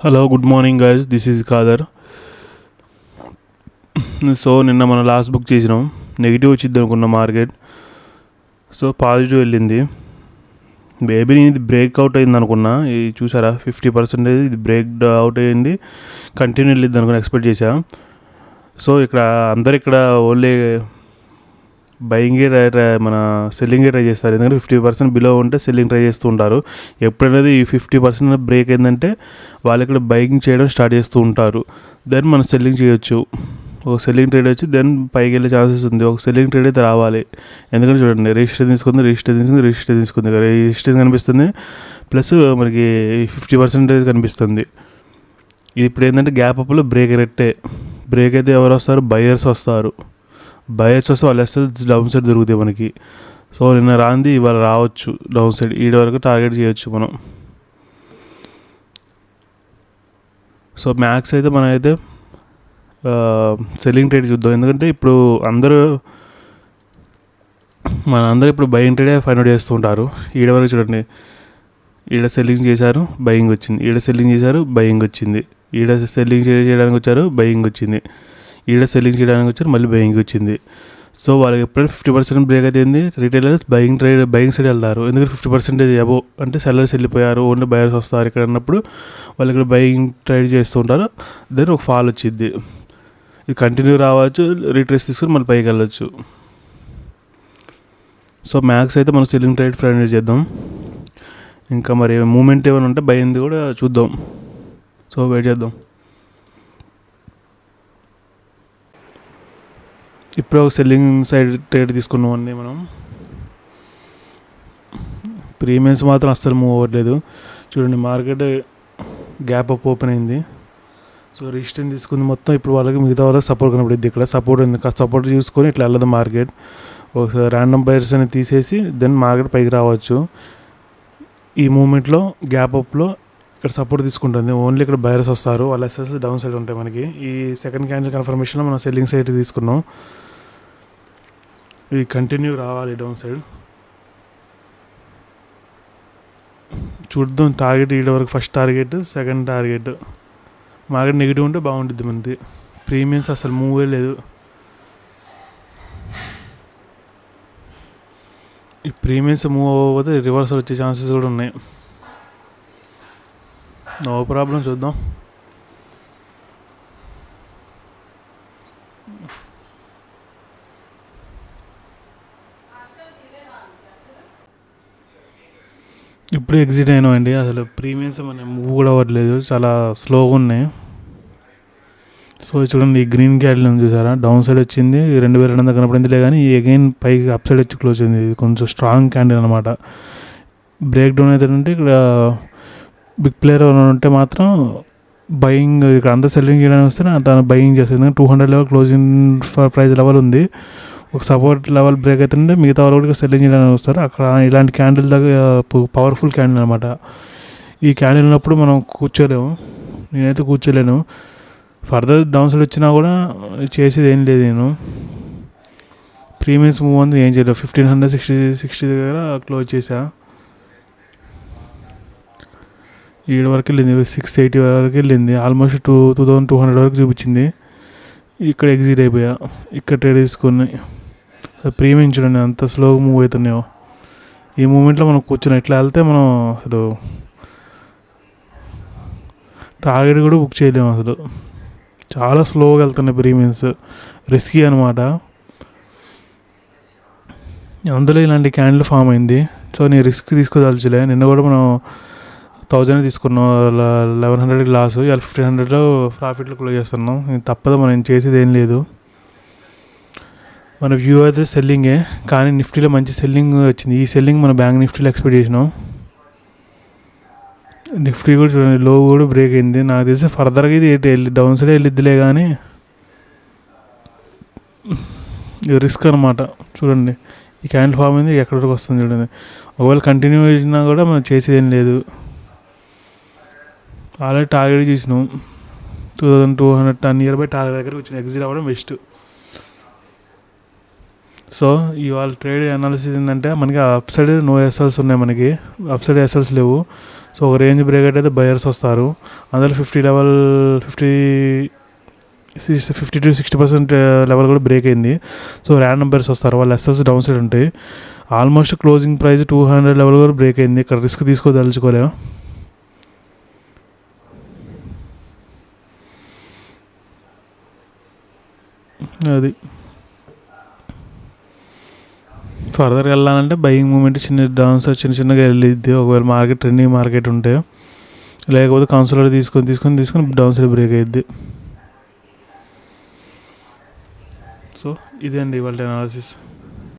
Hello good morning guys, this is Khader. So నిన్న మనం loss book చేసినాం. నెగిటివ్ వచ్చింది అనుకున్న మార్కెట్. సో పాజిటివ్ వెళ్ళింది. మేబీ నేను ఇది బ్రేక్అవుట్ అయింది అనుకున్నా. ఇది చూసారా 50% ఇది బ్రేక్ అవుట్ అయ్యింది. కంటిన్యూ వెళ్ళిద్ది అనుకుని ఎక్స్పెక్ట్ చేశా. సో ఇక్కడ అందరు ఇక్కడ ఓన్లీ బయింగే మన సెల్లింగే ట్రై చేస్తారు. ఎందుకంటే 50% బిలో ఉంటే సెల్లింగ్ ట్రై చేస్తూ ఉంటారు. ఎప్పుడైనా ఈ 50% బ్రేక్ అయిందంటే వాళ్ళు ఇక్కడ బయింగ్ చేయడం స్టార్ట్ చేస్తూ ఉంటారు. దెన్ మనం సెల్లింగ్ చేయొచ్చు. ఒక సెల్లింగ్ ట్రేడ్ వచ్చి దెన్ పైకి వెళ్ళే ఛాన్సెస్ ఉంది. ఒక సెల్లింగ్ ట్రేడ్ అయితే రావాలి. ఎందుకంటే చూడండి, రిజిస్టర్ రిజిస్ట్రేషన్ కనిపిస్తుంది, ప్లస్ మనకి 50% కనిపిస్తుంది. ఇది ఇప్పుడు ఏంటంటే గ్యాప్ అప్లో బ్రేక్ రెట్టే. బ్రేక్ అయితే ఎవరు వస్తారు? బయర్స్ వస్తారు. బయర్స్ వస్తే వాళ్ళు ఎస్ఎల్స్ డౌన్ సైడ్ దొరుకుతాయి మనకి. సో నిన్న రాంది ఇవాళ రావచ్చు డౌన్ సైడ్. ఈడ వరకు టార్గెట్ చేయొచ్చు మనం. సో మ్యాక్స్ అయితే మనం అయితే సెల్లింగ్ ట్రేడ్ చూద్దాం. ఎందుకంటే ఇప్పుడు అందరూ ఇప్పుడు బయింగ్ ట్రేడే ఫైండ్ అవుట్ చేస్తూ ఉంటారు. ఈడ వరకు చూడండి, ఈడ సెల్లింగ్ చేశారు, బయింగ్ వచ్చింది. ఈడ సెల్లింగ్ చేశారు, బయింగ్ వచ్చింది. ఈడ సెల్లింగ్ చేయడానికి వచ్చారు, బయింగ్ వచ్చింది. ఈడ సెల్లింగ్ చేయడానికి వచ్చారు, మళ్ళీ బయింగ్ వచ్చింది. సో వాళ్ళకి ఎప్పుడైనా 50% బ్రేక్ అయితే రిటైలర్స్ బయింగ్ సైడ్ వెళ్తారు. ఎందుకంటే 50% అబో అంటే సెల్లర్స్ వెళ్ళిపోయారు, ఓన్లీ బయర్స్ వస్తారు ఇక్కడ అన్నప్పుడు వాళ్ళు ఇక్కడ బయింగ్ ట్రేడ్ చేస్తూ ఉంటారు. దెన్ ఒక ఫాల్ వచ్చింది. ఇది కంటిన్యూ రావచ్చు, రిట్రేస్ తీసుకొని మళ్ళీ పైకి వెళ్ళచ్చు. సో మ్యాక్స్ అయితే మనం సెల్లింగ్ ట్రేడ్ ఫైండ్ చేద్దాం. ఇంకా మరి మూమెంట్ ఏమైనా ఉంటే బయింది కూడా చూద్దాం. సో వెయిట్ చేద్దాం. ఇప్పుడు ఒక సెల్లింగ్ సైడ్ ట్రేడ్ తీసుకున్నాం అండి మనం. ప్రీమియమ్స్ మాత్రం అస్సలు మూవ్ అవ్వట్లేదు. చూడండి, మార్కెట్ గ్యాప్ అప్ ఓపెన్ అయింది. సో రిజిస్ట్రేషన్ తీసుకుంది మొత్తం. ఇప్పుడు వాళ్ళకి మిగతా వాళ్ళకి సపోర్ట్ కనబడింది. ఇక్కడ సపోర్ట్ ఉంది. సపోర్ట్ చూసుకొని ఇట్లా వెళ్ళదు మార్కెట్. ఒకసారి ర్యాండమ్ బయర్స్ అని తీసేసి దెన్ మార్కెట్ పైకి రావచ్చు. ఈ మూమెంట్లో గ్యాప్ అప్లో ఇక్కడ సపోర్ట్ తీసుకుంటుంది. ఓన్లీ ఇక్కడ బయర్స్ వస్తారు, వాళ్ళ ఎస్ఎస్ డౌన్ సైడ్ ఉంటాయి మనకి. ఈ సెకండ్ క్యాండిల్ కన్ఫర్మేషన్లో మనం సెల్లింగ్ సైడ్ తీసుకున్నాం. ఇది కంటిన్యూ రావాలి డౌన్ సైడ్. చూద్దాం. టార్గెట్ ఈడ వరకు first target, second target. Market negative ఉంటే బాగుంటుంది మనది. ప్రీమియమ్స్ అసలు మూవే లేదు. ఈ ప్రీమియమ్స్ మూవ్ అవ్వకపోతే రివర్సల్ వచ్చే ఛాన్సెస్ కూడా ఉన్నాయి. నో ప్రాబ్లం, చూద్దాం. ఇప్పుడు ఎగ్జిట్ అయినామండి. అసలు ప్రీమియమ్స్ మన మూవ్ కూడా అవ్వట్లేదు, చాలా స్లోగా ఉన్నాయి. సో చూడండి, ఈ గ్రీన్ క్యాండిల్ ఉంది చూసారా, డౌన్ సైడ్ వచ్చింది, 2200 కనపడిందిలే కానీ అగైన్ పైకి అప్ సైడ్ వచ్చి క్లోజ్ అయింది. ఇది కొంచెం స్ట్రాంగ్ క్యాండిల్ అనమాట. బ్రేక్ డౌన్ అయితే ఇక్కడ బిగ్ ప్లేయర్ ఉంటే మాత్రం బయింగ్, ఇక్కడ అంతా సెల్లింగ్ చేయడానికి వస్తే తను బయింగ్ చేస్తుంది. ఎందుకంటే 200 లెవెల్ క్లోజింగ్ ప్రైస్ లెవెల్ ఉంది. ఒక సపోర్ట్ లెవెల్ బ్రేక్ అవుతుంటే మిగతా వాళ్ళు కూడా సెల్లింగ్ చేయడానికి వస్తారు. అక్కడ ఇలాంటి క్యాండిల్ దగ్గర పవర్ఫుల్ క్యాండిల్ అనమాట. ఈ క్యాండిల్ ఉన్నప్పుడు మనం కూర్చోలేము. నేనైతే కూర్చోలేను. ఫర్దర్ డౌన్ సైడ్ వచ్చినా కూడా చేసేది ఏం లేదు. నేను ప్రీమియమ్స్ మూవ్ అంది ఏం చేయలేదు. 1560 దగ్గర క్లోజ్ చేసా. ఏడు వరకు వెళ్ళింది, 680 వరకు వెళ్ళింది. ఆల్మోస్ట్ 2200 వరకు చూపించింది. ఇక్కడ ఎగ్జిట్ అయిపోయా. ఇక్కడ ట్రేడ్ తీసుకుని ప్రీమియం చూడండి అంత స్లోగా మూవ్ అవుతున్నాయో. ఈ మూమెంట్లో మనం కూర్చొని ఇట్లా వెళ్తే మనం అసలు టార్గెట్ కూడా బుక్ చేయలేము. అసలు చాలా స్లోగా వెళ్తున్నాయి ప్రీమియమ్స్. రిస్కీ అనమాట. అందులో ఇలాంటి క్యాండిల్ ఫామ్ అయింది. సో నేను రిస్క్ తీసుకోదలచలే. నిన్న కూడా మనం 1000 తీసుకున్నాం, 1100 లాస్. ఇవాళ 1500 ప్రాఫిట్లో క్లోజ్ చేస్తున్నాం. తప్పదు, మనం చేసేది ఏం లేదు. మన వ్యూ అయితే సెల్లింగే, కానీ నిఫ్టీలో మంచి సెల్లింగ్ వచ్చింది. ఈ సెల్లింగ్ మన బ్యాంక్ నిఫ్టీలో ఎక్స్పెక్ట్ చేసినాం. నిఫ్టీ కూడా చూడండి, లో కూడా బ్రేక్ అయింది. నాకు తెలిసి ఫర్దర్గా ఇది డౌన్ సైడ్ వెళ్ళిద్దిలే, కానీ ఇది రిస్క్ అనమాట. చూడండి, ఈ క్యాండిల్ ఫామ్ అయింది, ఎక్కడి వరకు వస్తుంది చూడండి. ఒకవేళ కంటిన్యూ అయినా కూడా మనం చేసేది ఏం లేదు. ఆల్రెడీ టార్గెట్ చూసినాం 2200 నియర్ బై టార్గెట్ దగ్గరికి వచ్చిన. ఎగ్జిట్ అవ్వడం బెస్ట్. సో ఇవాళ ట్రేడ్ అనాలిసిస్ ఏంటంటే మనకి అప్ సైడ్ నో ఎస్ఎల్స్ ఉన్నాయి, మనకి అప్ సైడ్ ఎస్ఎల్స్ లేవు. సో ఒక రేంజ్ బ్రేక్ అయితే బయర్స్ వస్తారు, అందులో 50 to 60% లెవెల్ కూడా బ్రేక్ అయింది. సో ర్యాండమ్ బయర్స్ వస్తారు, వాళ్ళు ఎస్ఎస్ డౌన్ సైడ్ ఉంటాయి. ఆల్మోస్ట్ క్లోజింగ్ ప్రైస్ 200 లెవెల్ కూడా బ్రేక్ అయింది. ఇక్కడ రిస్క్ తీసుకోదలుచుకోలేము. అది ఫర్దర్గా వెళ్ళాలంటే బయింగ్ మూమెంట్ చిన్న డౌన్ సైడ్ చిన్నగా వెళ్ళిద్ది ఒకవేళ మార్కెట్ ట్రెండింగ్ మార్కెట్ ఉంటే, లేకపోతే కన్సోలేట్ తీసుకొని డౌన్ సైడ్ బ్రేక్ అయ్యిద్ది. సో ఇదే అండి ఇవాళ అనాలిసిస్.